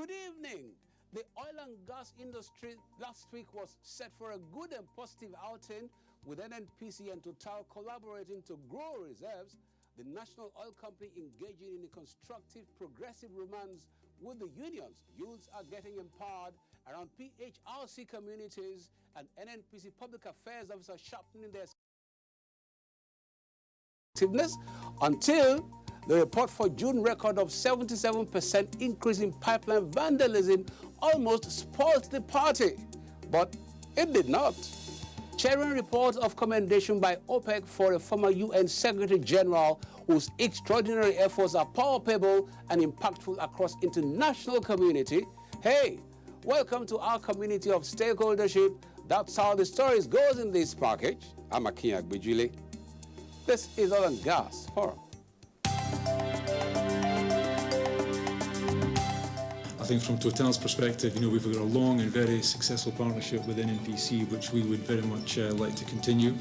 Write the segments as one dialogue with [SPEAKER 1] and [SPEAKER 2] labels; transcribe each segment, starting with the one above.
[SPEAKER 1] Good evening. The oil and gas industry last week was set for a good and positive outing, with NNPC and Total collaborating to grow reserves. The national oil company engaging in a constructive, progressive romance with the unions. Youths are getting empowered around PHRC communities, and NNPC public affairs officers sharpening their activeness until the report for June record of 77% increase in pipeline vandalism almost spoiled the party, but it did not. Sharing reports of commendation by OPEC for a former UN Secretary General whose extraordinary efforts are palpable and impactful across international community. Hey, welcome to our community of stakeholdership. That's how the stories goes in this package. I'm Akin Agbejule. This is Oil and Gas Forum.
[SPEAKER 2] I think from Total's perspective, we've got a long and very successful partnership with NNPC, which we would very much like to continue.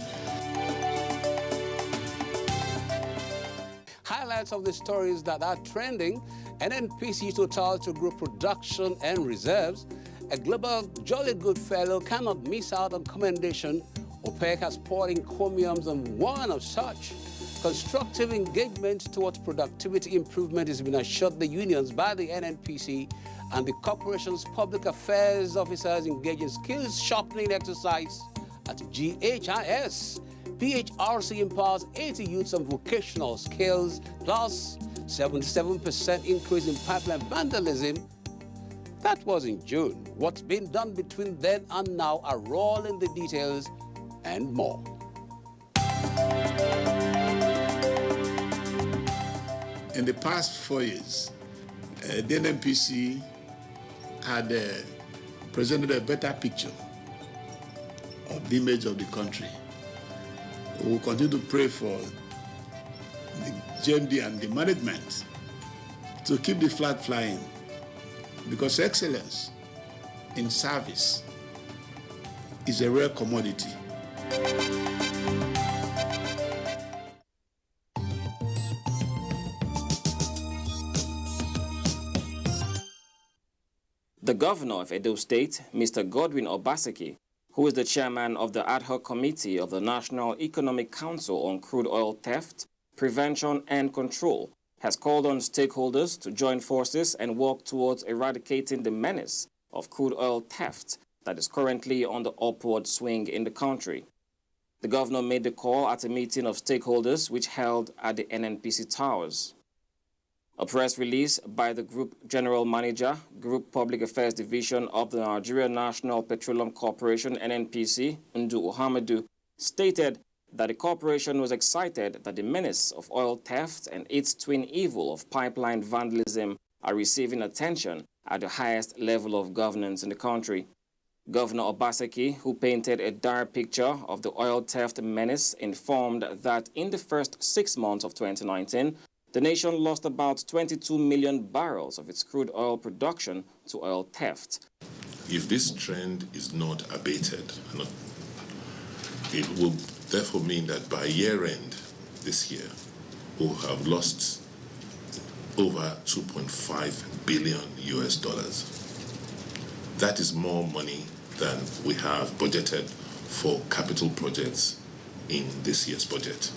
[SPEAKER 1] Highlights of the stories that are trending: NNPC Total to grow production and reserves. A global jolly good fellow cannot miss out on commendation. OPEC has poured in encomiums on one of such. Constructive engagement towards productivity improvement has been assured the unions by the NNPC, and the corporation's public affairs officers engage in skills sharpening exercise at GHIS. PHRC empowers 80 youths on vocational skills, plus 77% increase in pipeline vandalism. That was in June. What's been done between then and now are all in the details and more.
[SPEAKER 3] In the past 4 years, the NNPC had presented a better picture of the image of the country. We will continue to pray for the GMD and the management to keep the flag flying, because excellence in service is a rare commodity.
[SPEAKER 4] The governor of Edo State, Mr. Godwin Obaseki, who is the chairman of the ad hoc committee of the National Economic Council on Crude Oil Theft, Prevention and Control, has called on stakeholders to join forces and work towards eradicating the menace of crude oil theft that is currently on the upward swing in the country. The governor made the call at a meeting of stakeholders which held at the NNPC Towers. A press release by the Group General Manager, Group Public Affairs Division of the Nigeria National Petroleum Corporation, NNPC, Ndu Uhamadu, stated that the corporation was excited that the menace of oil theft and its twin evil of pipeline vandalism are receiving attention at the highest level of governance in the country. Governor Obaseki, who painted a dire picture of the oil theft menace, informed that in the first 6 months of 2019, the nation lost about 22 million barrels of its crude oil production to oil theft.
[SPEAKER 5] If this trend is not abated, it will therefore mean that by year end this year, we'll have lost over $2.5 billion US. That is more money than we have budgeted for capital projects in this year's budget.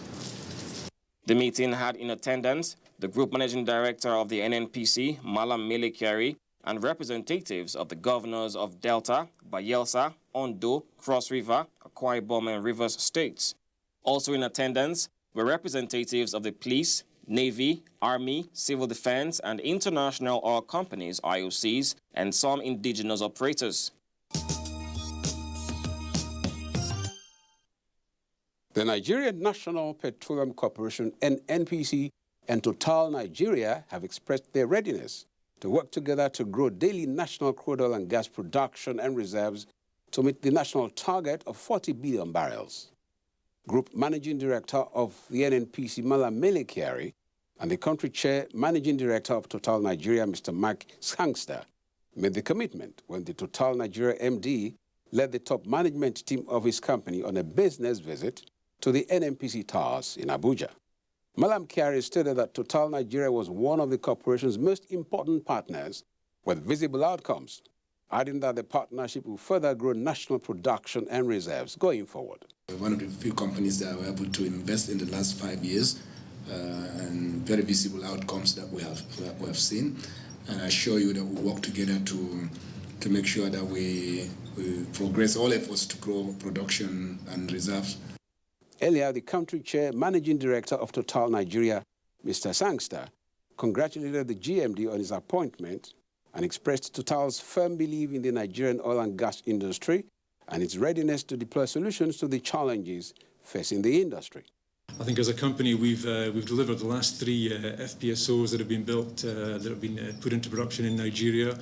[SPEAKER 4] The meeting had in attendance the Group Managing Director of the NNPC, Malam Melekiari, and representatives of the governors of Delta, Bayelsa, Ondo, Cross River, Akwa Ibom, and Rivers states. Also in attendance were representatives of the police, Navy, Army, Civil Defense, and international oil companies, IOCs, and some indigenous operators.
[SPEAKER 1] The Nigerian National Petroleum Corporation, NNPC, and Total Nigeria have expressed their readiness to work together to grow daily national crude oil and gas production and reserves to meet the national target of 40 billion barrels. Group Managing Director of the NNPC, Malam Melekiari, and the country chair Managing Director of Total Nigeria, Mr. Mike Skangster, made the commitment when the Total Nigeria MD led the top management team of his company on a business visit to the NNPC Towers in Abuja. Malam Kyari stated that Total Nigeria was one of the corporation's most important partners with visible outcomes, adding that the partnership will further grow national production and reserves going forward.
[SPEAKER 6] One of the few companies that were able to invest in the last 5 years and very visible outcomes that we have seen. And I assure you that we work together to make sure that we progress all efforts to grow production and reserves.
[SPEAKER 1] Earlier, the country chair managing director of Total Nigeria, Mr. Sangster, congratulated the GMD on his appointment and expressed Total's firm belief in the Nigerian oil and gas industry and its readiness to deploy solutions to the challenges facing the industry.
[SPEAKER 2] I think as a company we've delivered the last 3 FPSOs that have been built, that have been put into production in Nigeria.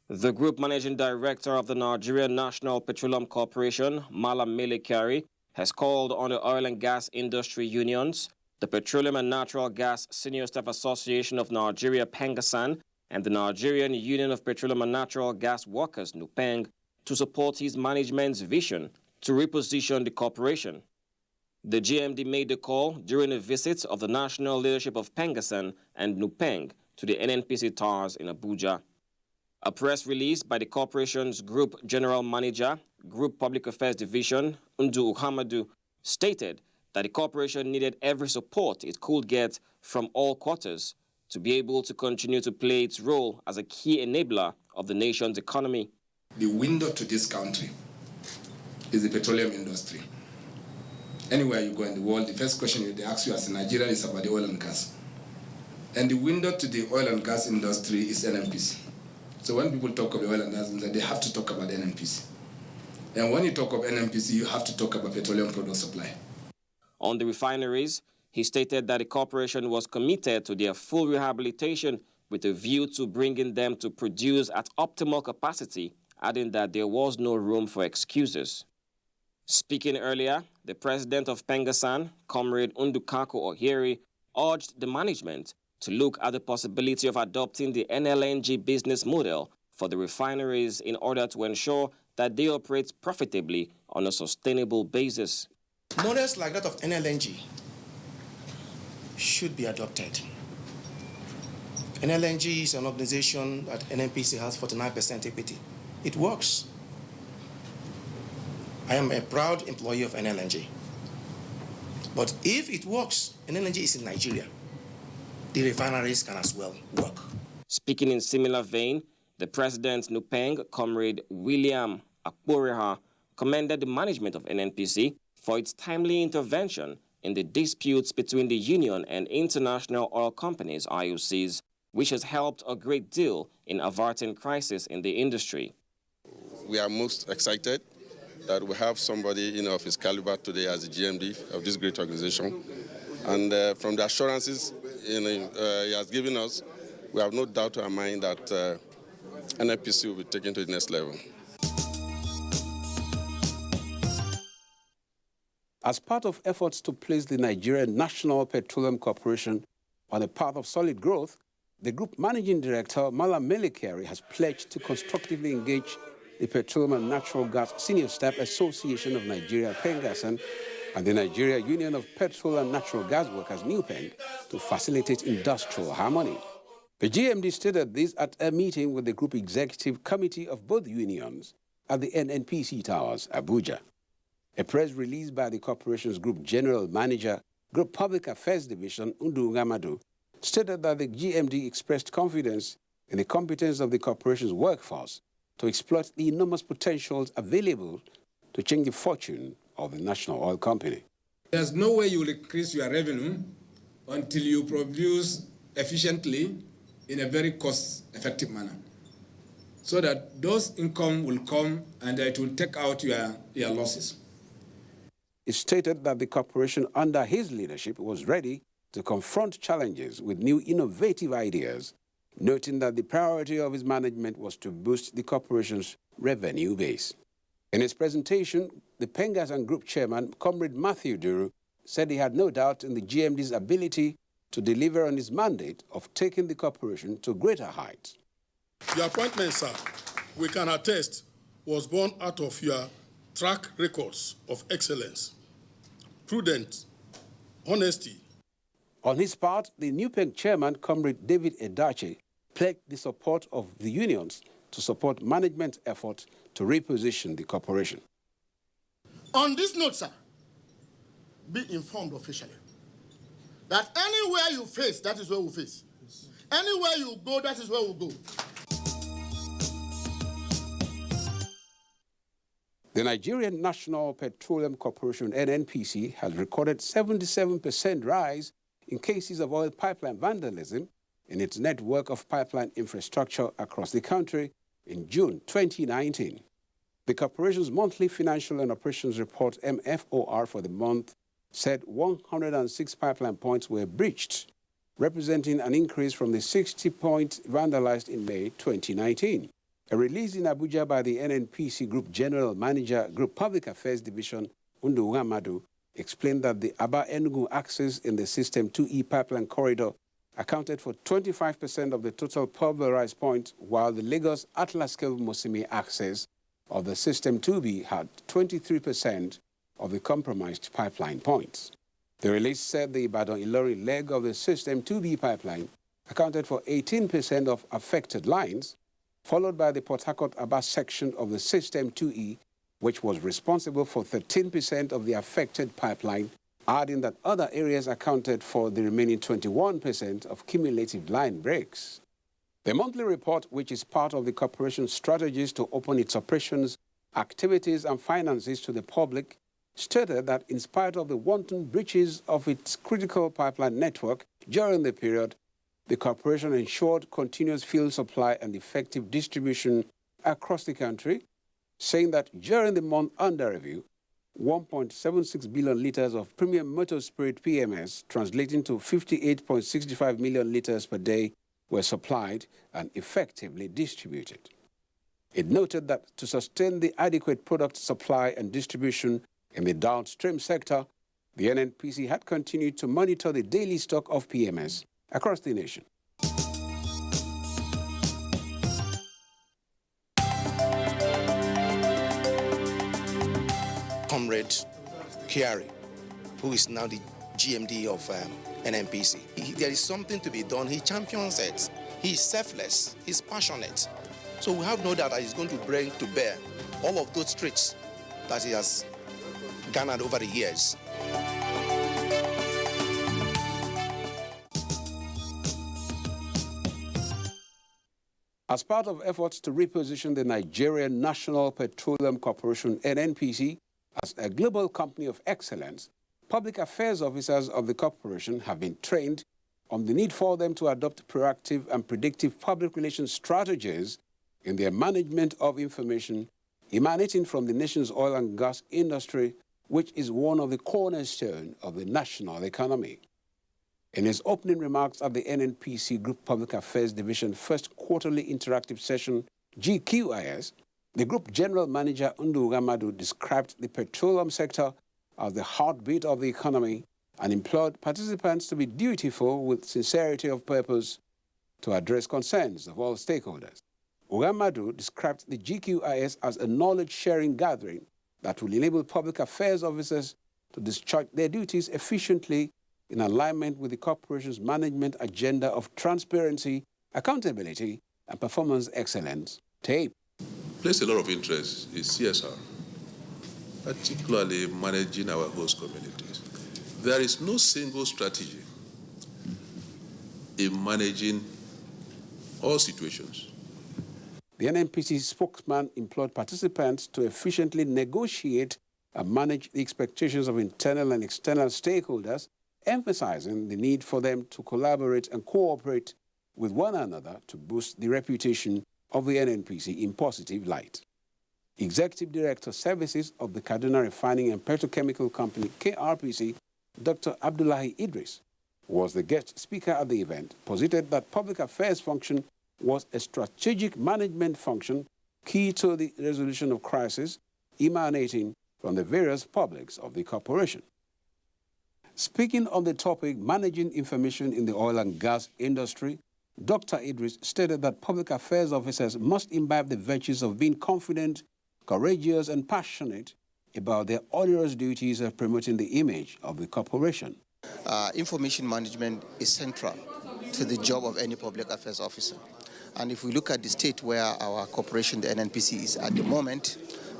[SPEAKER 4] The Group Managing Director of the Nigerian National Petroleum Corporation, Malam Mele Kyari, has called on the oil and gas industry unions, the Petroleum and Natural Gas Senior Staff Association of Nigeria, Pengasan, and the Nigerian Union of Petroleum and Natural Gas Workers, NUPENG, to support his management's vision to reposition the corporation. The GMD made the call during a visit of the national leadership of Pengasan and NUPENG to the NNPC towers in Abuja. A press release by the corporation's Group General Manager, Group Public Affairs Division, Ndu Uhamadu, stated that the corporation needed every support it could get from all quarters to be able to continue to play its role as a key enabler of the nation's economy.
[SPEAKER 6] The window to this country is the petroleum industry. Anywhere you go in the world, the first question they ask you as a Nigerian is about the oil and gas. And the window to the oil and gas industry is NNPC. So when people talk of the oil and gas industry, they have to talk about NNPC. And when you talk of NNPC, you have to talk about petroleum product supply.
[SPEAKER 4] On the refineries, he stated that the corporation was committed to their full rehabilitation with a view to bringing them to produce at optimal capacity, adding that there was no room for excuses. Speaking earlier, the president of Pengasan, Comrade Ndukako Ohieri, urged the management to look at the possibility of adopting the NLNG business model for the refineries in order to ensure that they operate profitably on a sustainable basis.
[SPEAKER 7] Models like that of NLNG should be adopted. NLNG is an organization that NNPC has 49% equity. It works. I am a proud employee of NLNG. But if it works, NLNG is in Nigeria, the refineries can as well work.
[SPEAKER 4] Speaking in similar vein, the president NUPENG, Comrade William Akporeha, commended the management of NNPC for its timely intervention in the disputes between the union and international oil companies, IOCs, which has helped a great deal in averting crisis in the industry.
[SPEAKER 8] We are most excited that we have somebody of his caliber today as the GMD of this great organization. And from the assurances he has given us, we have no doubt in our mind that NNPC will be taken to the next level.
[SPEAKER 1] As part of efforts to place the Nigerian National Petroleum Corporation on a path of solid growth, the Group Managing Director, Malam Mele Kyari, has pledged to constructively engage the Petroleum and Natural Gas Senior Staff Association of Nigeria, Pengasan, and the Nigeria Union of Petrol and Natural Gas Workers, NUPENG, to facilitate industrial harmony. The GMD stated this at a meeting with the Group Executive Committee of both unions at the NNPC Towers, Abuja. A press release by the corporation's Group General Manager, Group Public Affairs Division, Ndu Uhamadu, stated that the GMD expressed confidence in the competence of the corporation's workforce to exploit the enormous potentials available to change the fortune of the national oil company.
[SPEAKER 6] There's no way you will increase your revenue until you produce efficiently in a very cost-effective manner, so that those income will come and it will take out your losses.
[SPEAKER 1] It stated that the corporation under his leadership was ready to confront challenges with new innovative ideas, noting that the priority of his management was to boost the corporation's revenue base. In his presentation, the Pengasan Group Chairman, Comrade Matthew Duru, said he had no doubt in the GMD's ability to deliver on his mandate of taking the corporation to greater heights.
[SPEAKER 9] Your appointment, sir, we can attest, was born out of your track records of excellence, prudence, honesty.
[SPEAKER 1] On his part, the NUPEC chairman, Comrade David Edache, pledged the support of the unions to support management efforts to reposition the corporation.
[SPEAKER 9] On this note, sir, be informed officially that anywhere you face, that is where we face. Anywhere you go, that is where we go.
[SPEAKER 1] The Nigerian National Petroleum Corporation, NNPC, has recorded 77% rise in cases of oil pipeline vandalism in its network of pipeline infrastructure across the country in June 2019. The corporation's monthly financial and operations report, MFOR, for the month said 106 pipeline points were breached, representing an increase from the 60 points vandalized in May 2019. A release in Abuja by the NNPC Group General Manager, Group Public Affairs Division, Undu Ugamadu, explained that the Aba-Enugu axis in the System 2E pipeline corridor accounted for 25% of the total pulverized points, while the Lagos Atlas-Kelvin-Mosimi axis of the System 2B had 23% of the compromised pipeline points. The release said the Ibadan-Ilori leg of the System 2B pipeline accounted for 18% of affected lines, followed by the Port Harcourt-Aba section of the System 2E, which was responsible for 13% of the affected pipeline, adding that other areas accounted for the remaining 21% of cumulative line breaks. The monthly report, which is part of the corporation's strategies to open its operations, activities, and finances to the public, stated that in spite of the wanton breaches of its critical pipeline network during the period, the corporation ensured continuous fuel supply and effective distribution across the country, saying that during the month under review, 1.76 billion liters of premium motor spirit PMS, translating to 58.65 million liters per day, were supplied and effectively distributed. It noted that to sustain the adequate product supply and distribution in the downstream sector, the NNPC had continued to monitor the daily stock of PMS across the nation.
[SPEAKER 7] Comrade Kiari, who is now the GMD of NNPC. There is something to be done. He champions it. He's selfless. He's passionate. So we have no doubt that he's going to bring to bear all of those traits that he has garnered over the years.
[SPEAKER 1] As part of efforts to reposition the Nigerian National Petroleum Corporation, NNPC, as a global company of excellence, public affairs officers of the corporation have been trained on the need for them to adopt proactive and predictive public relations strategies in their management of information emanating from the nation's oil and gas industry, which is one of the cornerstones of the national economy. In his opening remarks at the NNPC Group Public Affairs Division First Quarterly Interactive Session, GQIS, the Group General Manager Undu Ugamadu described the petroleum sector as the heartbeat of the economy and implored participants to be dutiful with sincerity of purpose to address concerns of all stakeholders. Ugamadu described the GQIS as a knowledge-sharing gathering that will enable public affairs officers to discharge their duties efficiently in alignment with the corporation's management agenda of transparency, accountability, and performance excellence, TAPE.
[SPEAKER 5] Place a lot of interest is CSR, particularly managing our host communities. There is no single strategy in managing all situations.
[SPEAKER 1] The NNPC spokesman implored participants to efficiently negotiate and manage the expectations of internal and external stakeholders, emphasizing the need for them to collaborate and cooperate with one another to boost the reputation of the NNPC in positive light. Executive Director Services of the Kaduna Refining and Petrochemical Company, KRPC, Dr. Abdullahi Idris, was the guest speaker at the event, posited that public affairs function was a strategic management function key to the resolution of crisis emanating from the various publics of the corporation. Speaking on the topic managing information in the oil and gas industry, Dr. Idris stated that public affairs officers must imbibe the virtues of being confident, courageous, and passionate about their onerous duties of promoting the image of the corporation.
[SPEAKER 7] Information management is central to the job of any public affairs officer. And if we look at the state where our corporation, the NNPC, is at the moment,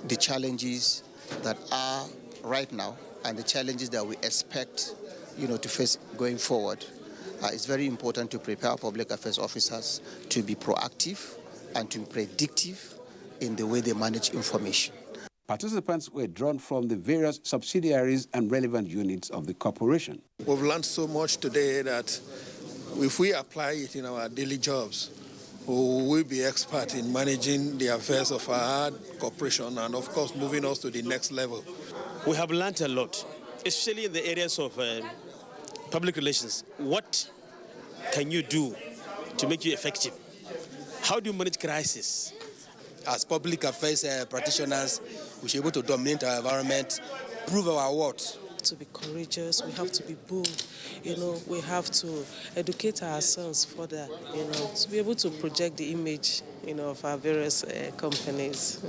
[SPEAKER 7] the challenges that are right now and the challenges that we expect, to face going forward, it's very important to prepare public affairs officers to be proactive and to be predictive in the way they manage information.
[SPEAKER 1] Participants were drawn from the various subsidiaries and relevant units of the corporation.
[SPEAKER 10] We've learned so much today that if we apply it in our daily jobs, we will be expert in managing the affairs of our corporation and, of course, moving us to the next level.
[SPEAKER 11] We have learned a lot, especially in the areas of public relations. What can you do to make you effective? How do you manage crisis?
[SPEAKER 12] As public affairs practitioners, we should be able to dominate our environment, prove our worth.
[SPEAKER 13] To be courageous, we have to be bold, we have to educate ourselves further, to be able to project the image, of our various companies.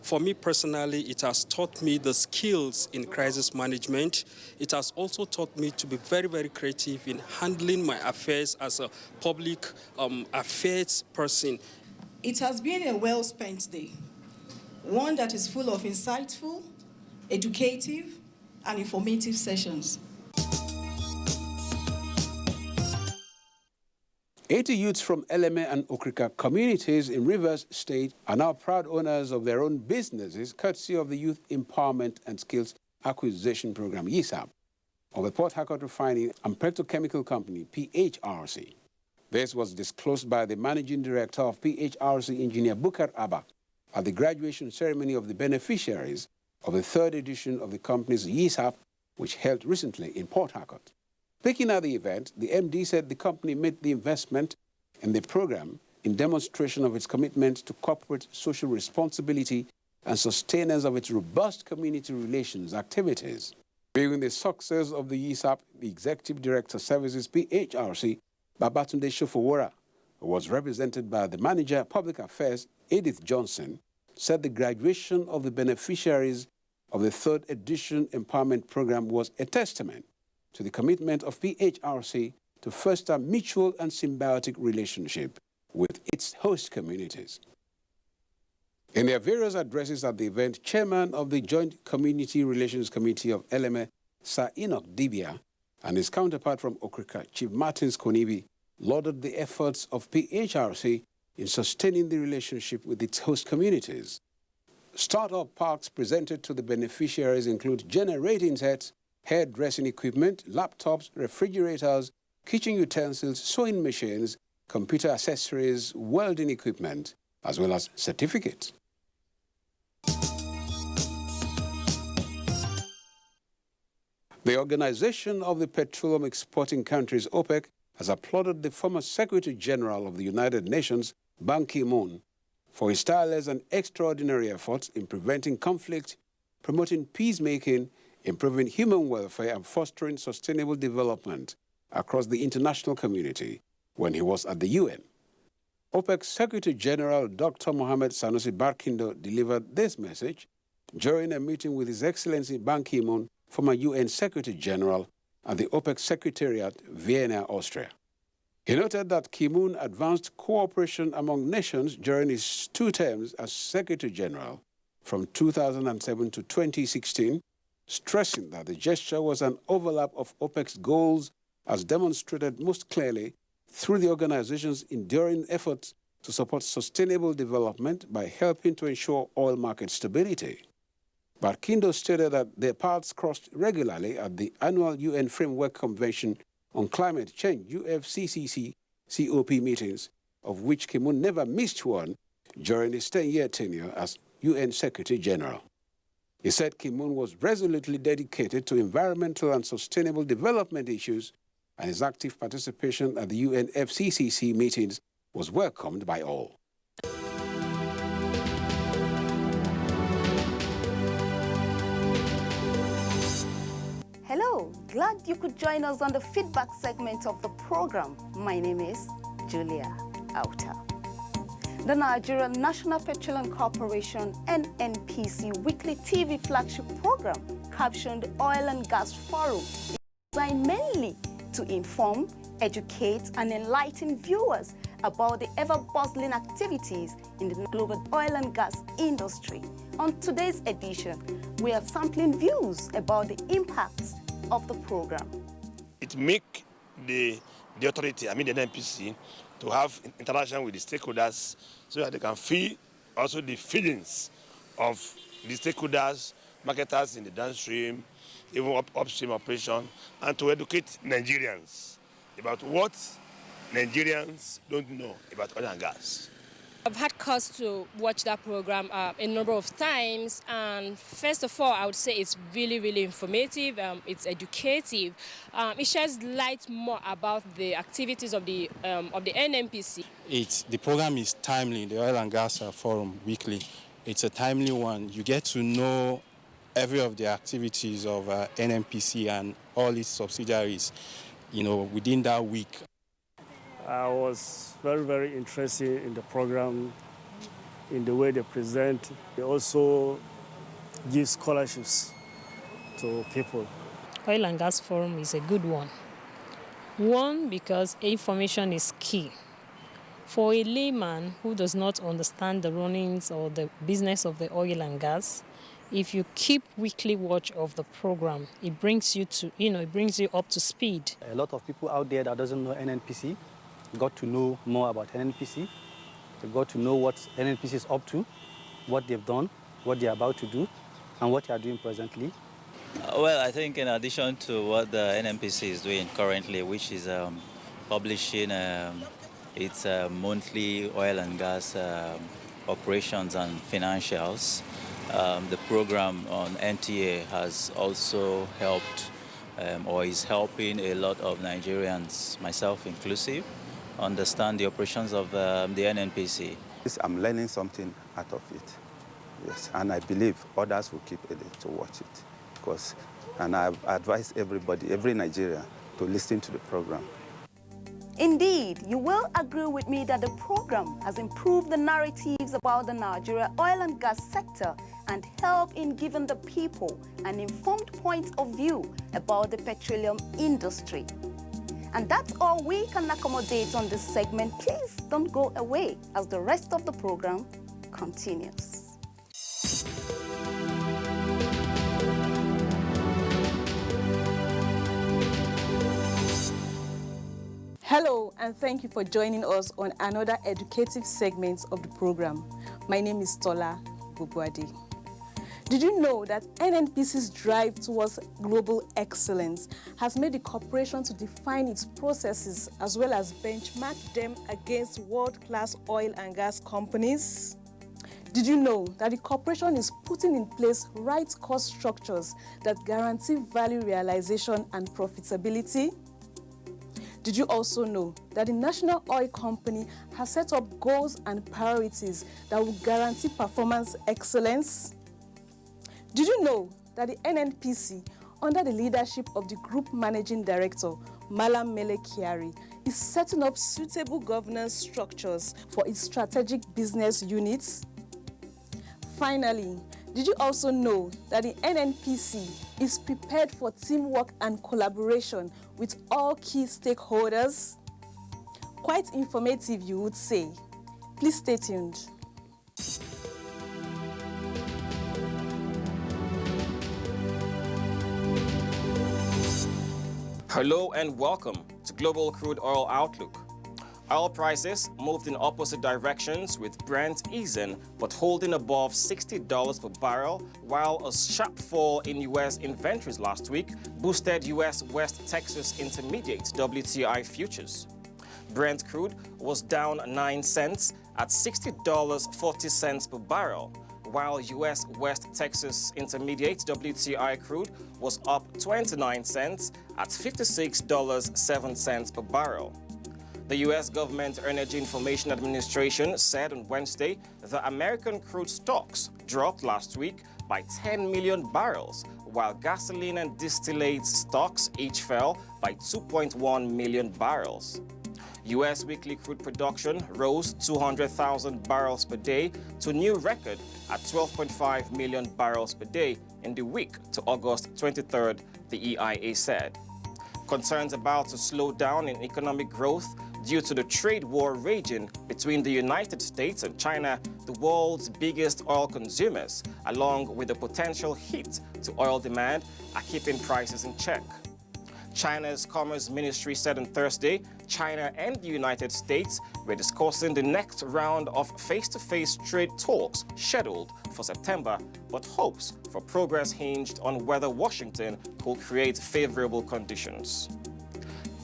[SPEAKER 14] For me personally, it has taught me the skills in crisis management. It has also taught me to be very, very creative in handling my affairs as a public affairs person.
[SPEAKER 15] It has been a well-spent day, one that is full of insightful, educative, and informative sessions.
[SPEAKER 1] 80 youths from Eleme and Okrika communities in Rivers State are now proud owners of their own businesses, courtesy of the Youth Empowerment and Skills Acquisition Program, YESAP, of the Port Harcourt Refining and Petrochemical Company, PHRC. This was disclosed by the Managing Director of PHRC, Engineer Bukar Abba, at the graduation ceremony of the beneficiaries of the third edition of the company's YESAP, which held recently in Port Harcourt. Speaking at the event, the MD said the company made the investment in the program in demonstration of its commitment to corporate social responsibility and sustenance of its robust community relations activities. Viewing the success of the YESAP, the Executive Director Services PHRC, Babatunde Shofowora, who was represented by the Manager Public Affairs, Edith Johnson, said the graduation of the beneficiaries of the third edition empowerment program was a testament to the commitment of PHRC to foster mutual and symbiotic relationship with its host communities. In their various addresses at the event, Chairman of the Joint Community Relations Committee of Eleme, Sir Enoch Dibia, and his counterpart from Okrika, Chief Martins Konibi, lauded the efforts of PHRC in sustaining the relationship with its host communities. Startup parks presented to the beneficiaries include generating sets, hairdressing equipment, laptops, refrigerators, kitchen utensils, sewing machines, computer accessories, welding equipment, as well as certificates. The Organization of the Petroleum Exporting Countries, OPEC, has applauded the former Secretary General of the United Nations, Ban Ki-moon, for his tireless and extraordinary efforts in preventing conflict, promoting peacemaking, improving human welfare, and fostering sustainable development across the international community when he was at the UN. OPEC Secretary General Dr. Mohamed Sanusi Barkindo delivered this message during a meeting with His Excellency Ban Ki-moon, former UN Secretary General, at the OPEC Secretariat, Vienna, Austria. He noted that Ki-moon advanced cooperation among nations during his 2 terms as Secretary General from 2007 to 2016, stressing that the gesture was an overlap of OPEC's goals as demonstrated most clearly through the organization's enduring efforts to support sustainable development by helping to ensure oil market stability. Barkindo stated that their paths crossed regularly at the annual UN Framework Convention on Climate Change, UFCCC COP meetings, of which Ki-moon never missed one during his 10-year tenure as UN Secretary General. He said Ki-moon was resolutely dedicated to environmental and sustainable development issues, and his active participation at the UN FCCC meetings was welcomed by all.
[SPEAKER 16] Hello, glad you could join us on the feedback segment of the program. My name is Julia Auta. The Nigerian National Petroleum Corporation NNPC weekly TV flagship program captioned Oil and Gas Forum designed mainly to inform, educate, and enlighten viewers about the ever-bustling activities in the global oil and gas industry. On today's edition, we are sampling views about the impacts of the program.
[SPEAKER 17] It makes the authority, the NNPC, to have interaction with the stakeholders so that they can feel also the feelings of the stakeholders, marketers in the downstream, even upstream operation, and to educate Nigerians about what Nigerians don't know about oil and gas.
[SPEAKER 18] I've had cause to watch that program a number of times, and first of all, I would say it's really, really informative. It's educative. It sheds light more about the activities of the NNPC.
[SPEAKER 19] The program is timely. The Oil and Gas Forum weekly. It's a timely one. You get to know every of the activities of NNPC and all its subsidiaries, within that week.
[SPEAKER 20] I was very, very interested in the program, in the way they present. They also give scholarships to people.
[SPEAKER 21] Oil and Gas Forum is a good one. One, because information is key. For a layman who does not understand the runnings or the business of the oil and gas, if you keep weekly watch of the program, it brings you to, it brings you up to speed.
[SPEAKER 22] A lot of people out there that doesn't know NNPC got to know more about NNPC. They got to know what NNPC is up to, what they've done, what they're about to do, and what they are doing presently.
[SPEAKER 23] Well, I think in addition to what the NNPC is doing currently, which is publishing its monthly oil and gas operations and financials, the program on NTA has also helped or is helping a lot of Nigerians, myself inclusive, understand the operations of the NNPC.
[SPEAKER 24] I'm learning something out of it, yes, and I believe others will keep to watch it, and I advise everybody, every Nigerian, to listen to the program.
[SPEAKER 16] Indeed, you will agree with me that the program has improved the narratives about the Nigeria oil and gas sector and helped in giving the people an informed point of view about the petroleum industry. And that's all we can accommodate on this segment. Please don't go away as the rest of the program continues.
[SPEAKER 25] Hello, and thank you for joining us on another educative segment of the program. My name is Tola Bubuade. Did you know that NNPC's drive towards global excellence has made the corporation to define its processes as well as benchmark them against world-class oil and gas companies? Did you know that the corporation is putting in place right cost structures that guarantee value realization and profitability? Did you also know that the National Oil Company has set up goals and priorities that will guarantee performance excellence? Did you know that the NNPC, under the leadership of the Group Managing Director, Malam Mele Kyari, is setting up suitable governance structures for its strategic business units? Finally, did you also know that the NNPC is prepared for teamwork and collaboration with all key stakeholders? Quite informative, you would say. Please stay tuned.
[SPEAKER 4] Hello and welcome to Global Crude Oil Outlook. Oil prices moved in opposite directions, with Brent easing but holding above $60 per barrel, while a sharp fall in U.S. inventories last week boosted U.S. West Texas Intermediate WTI futures. Brent crude was down 9 cents at $60.40 per barrel, while U.S. West Texas Intermediate WTI crude was up 29 cents at $56.07 per barrel. The U.S. Government Energy Information Administration said on Wednesday that American crude stocks dropped last week by 10 million barrels, while gasoline and distillate stocks each fell by 2.1 million barrels. U.S. weekly crude production rose 200,000 barrels per day to a new record at 12.5 million barrels per day in the week to August 23rd, the EIA said. Concerns about a slowdown in economic growth due to the trade war raging between the United States and China, the world's biggest oil consumers, along with the potential hit to oil demand, are keeping prices in check. China's Commerce Ministry said on Thursday, China and the United States were discussing the next round of face-to-face trade talks scheduled for September, but hopes for progress hinged on whether Washington could create favorable conditions.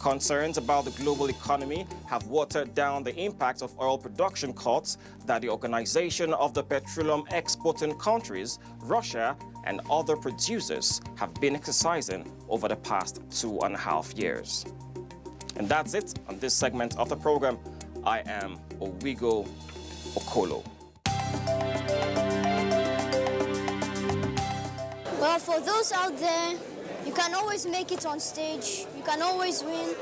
[SPEAKER 4] Concerns about the global economy have watered down the impact of oil production cuts that the Organization of the Petroleum Exporting Countries, Russia, and other producers have been exercising over the past 2.5 years. And that's it on this segment of the program. I am Owigo Okolo.
[SPEAKER 2] Well, for those out there, you can always make it on stage. You can always win.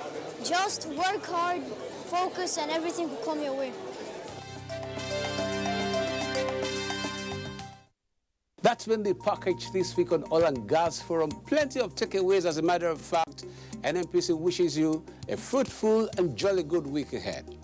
[SPEAKER 2] Just work hard, focus, and everything will come your way.
[SPEAKER 1] That's been the package this week on Oil and Gas Forum. Plenty of takeaways. As a matter of fact, NNPC wishes you a fruitful and jolly good week ahead.